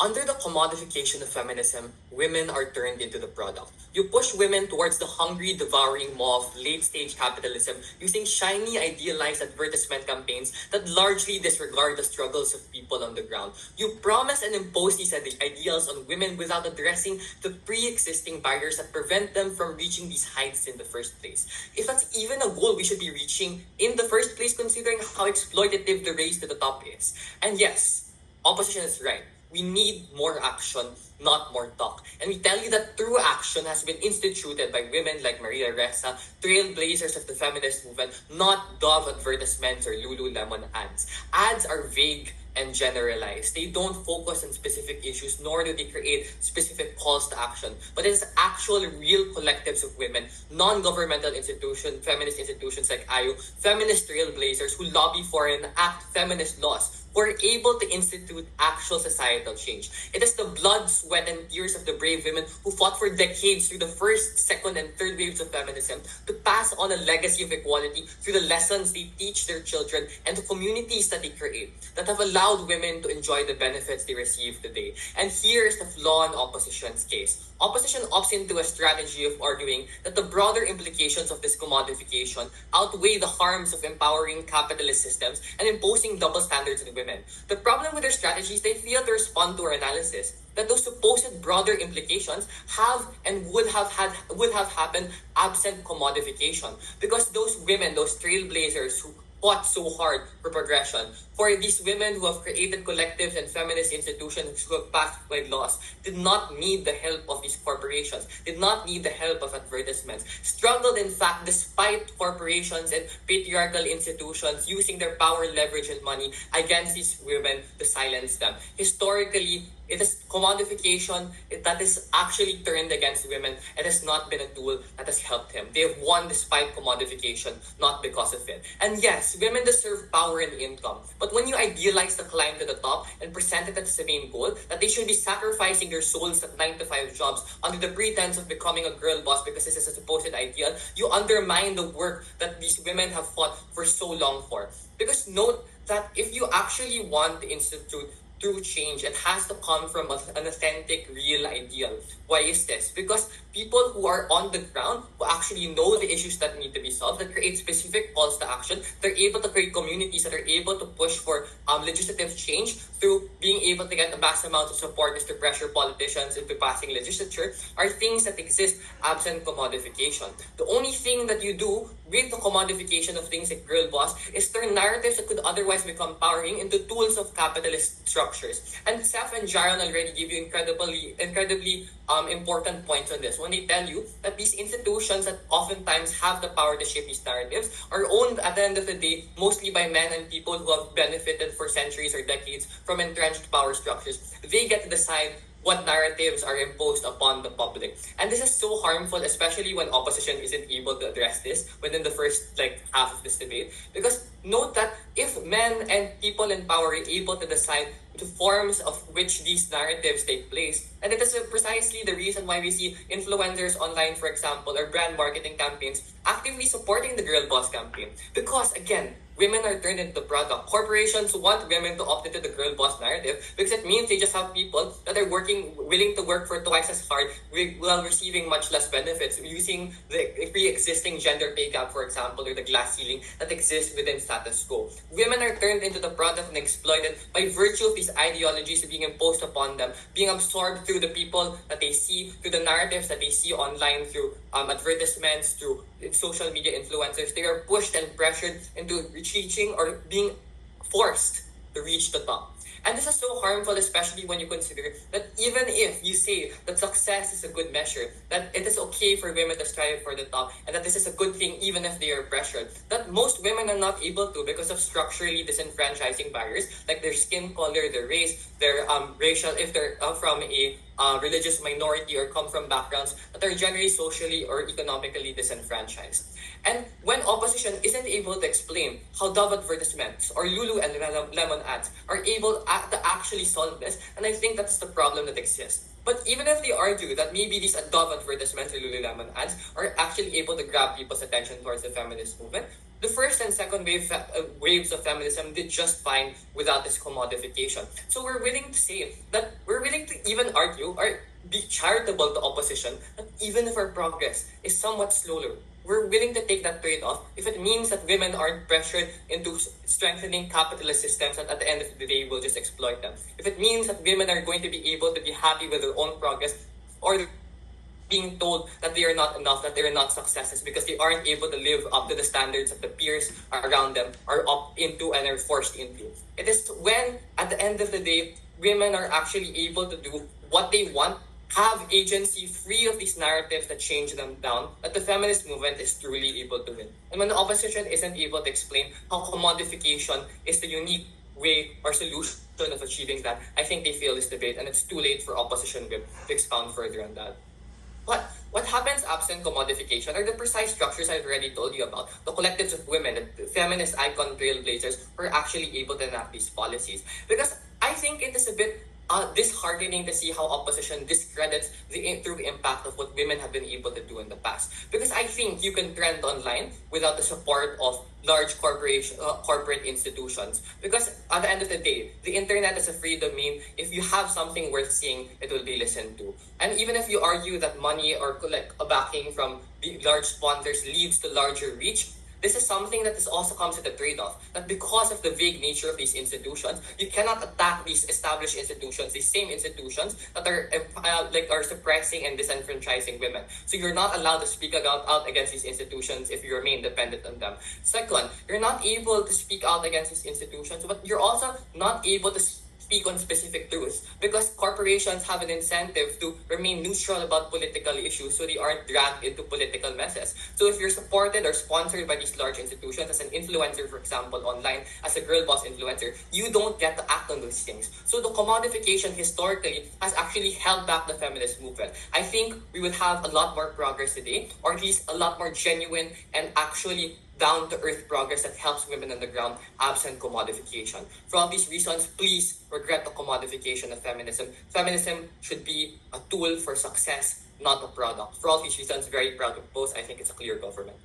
Under the commodification of feminism, women are turned into the product. You push women towards the hungry, devouring maw of late-stage capitalism using shiny, idealized advertisement campaigns that largely disregard the struggles of people on the ground. You promise and impose these ideals on women without addressing the pre-existing barriers that prevent them from reaching these heights in the first place. If that's even a goal we should be reaching in the first place, considering how exploitative the race to the top is. And yes, opposition is right. We need more action, not more talk. And we tell you that true action has been instituted by women like Maria Ressa, trailblazers of the feminist movement, not Dove advertisements or Lululemon ads. Ads are vague and generalized. They don't focus on specific issues, nor do they create specific calls to action. But it is actual real collectives of women, non-governmental institutions, feminist institutions like IU, feminist trailblazers who lobby for and enact feminist laws, were able to institute actual societal change. It is the blood, sweat, and tears of the brave women who fought for decades through the first, second, and third waves of feminism to pass on a legacy of equality through the lessons they teach their children and the communities that they create that have allowed women to enjoy the benefits they receive today. And here's the flaw in opposition's case. Opposition opts into a strategy of arguing that the broader implications of this commodification outweigh the harms of empowering capitalist systems and imposing double standards on women. The problem with their strategy is they fail to respond to our analysis that those supposed broader implications have and would have happened absent commodification, because those women, those trailblazers who fought so hard for progression, for these women who have created collectives and feminist institutions who have passed wide laws, did not need the help of these corporations, did not need the help of advertisements, struggled in fact despite corporations and patriarchal institutions using their power, leverage, and money against these women to silence them. Historically, it is commodification that is actually turned against women. It has not been a tool that has helped him. They have won despite commodification, not because of it. And yes, women deserve power and income. But when you idealize the climb to the top and present it as the main goal, that they should be sacrificing their souls at 9-to-5 jobs under the pretense of becoming a girl boss because this is a supposed ideal, you undermine the work that these women have fought for so long for. Because note that if you actually want to institute true change, it has to come from an authentic, real ideal. Why is this? Because people who are on the ground, who actually know the issues that need to be solved, that create specific calls to action, they're able to create communities that are able to push for legislative change through being able to get a mass amount of support is to pressure politicians into passing legislature, are things that exist absent commodification. The only thing that you do with the commodification of things like girl boss is turn narratives that could otherwise become powering into tools of capitalist structures. And Seth and Jaron already give you incredibly important points on this when they tell you that these institutions that oftentimes have the power to shape these narratives are owned at the end of the day mostly by men and people who have benefited for centuries or decades from entrenched power structures. They get to decide what narratives are imposed upon the public. And this is so harmful, especially when opposition isn't able to address this within the first half of this debate. Because note that if men and people in power are able to decide the forms of which these narratives take place, and it is precisely the reason why we see influencers online, for example, or brand marketing campaigns actively supporting the Girl Boss campaign. Because again, women are turned into the product. Corporations want women to opt into the girl boss narrative because it means they just have people that are willing to work for twice as hard while receiving much less benefits, using the pre-existing gender pay gap, for example, or the glass ceiling that exists within status quo. Women are turned into the product and exploited by virtue of these ideologies being imposed upon them, being absorbed through the people that they see, through the narratives that they see online, through advertisements, through social media influencers. They are pushed and pressured into reaching or being forced to reach the top. And this is so harmful, especially when you consider that even if you say that success is a good measure, that it is okay for women to strive for the top, and that this is a good thing even if they are pressured, that most women are not able to because of structurally disenfranchising barriers, like their skin color, their race, their racial, if they're from a religious minority or come from backgrounds that are generally socially or economically disenfranchised. And when opposition isn't able to explain how Dove advertisements or Lulu and Lemon ads are able to actually solve this, and I think that's the problem that exists. But even if they argue that maybe these Dove advertisements or Lululemon ads are actually able to grab people's attention towards the feminist movement, The first and second waves of feminism did just fine without this commodification. So we're willing to say that we're willing to even argue or be charitable to opposition that even if our progress is somewhat slower, we're willing to take that trade-off if it means that women aren't pressured into strengthening capitalist systems and at the end of the day will just exploit them. If it means that women are going to be able to be happy with their own progress or being told that they are not enough, that they are not successes because they aren't able to live up to the standards that the peers around them are up into and are forced into. It is when, at the end of the day, women are actually able to do what they want, have agency free of these narratives that change them down, that the feminist movement is truly able to win. And when the opposition isn't able to explain how commodification is the unique way or solution of achieving that, I think they fail this debate and it's too late for opposition whip to expound further on that. What happens absent commodification are the precise structures I've already told you about. The collectives of women, the feminist icon trailblazers were actually able to enact these policies. Because I think it is a bit disheartening to see how opposition discredits the true impact of what women have been able to do in the past. Because I think you can trend online without the support of large corporate institutions. Because at the end of the day, the internet is a free domain. If you have something worth seeing, it will be listened to. And even if you argue that money or like a backing from the large sponsors leads to larger reach, this is something that also comes with a trade-off. That because of the vague nature of these institutions, you cannot attack these established institutions, these same institutions that are suppressing and disenfranchising women. So you're not allowed to speak out against these institutions if you remain dependent on them. Second, you're not able to speak out against these institutions, but you're also not able to speak on specific truths because corporations have an incentive to remain neutral about political issues so they aren't dragged into political messes. So if you're supported or sponsored by these large institutions as an influencer, for example, online, as a girl boss influencer, you don't get to act on those things. So the commodification historically has actually held back the feminist movement. I think we would have a lot more progress today, or at least a lot more genuine and actually down-to-earth progress that helps women on the ground absent commodification. For all these reasons, please regret the commodification of feminism. Feminism should be a tool for success, not a product. For all these reasons, very proud of both. I think it's a clear government.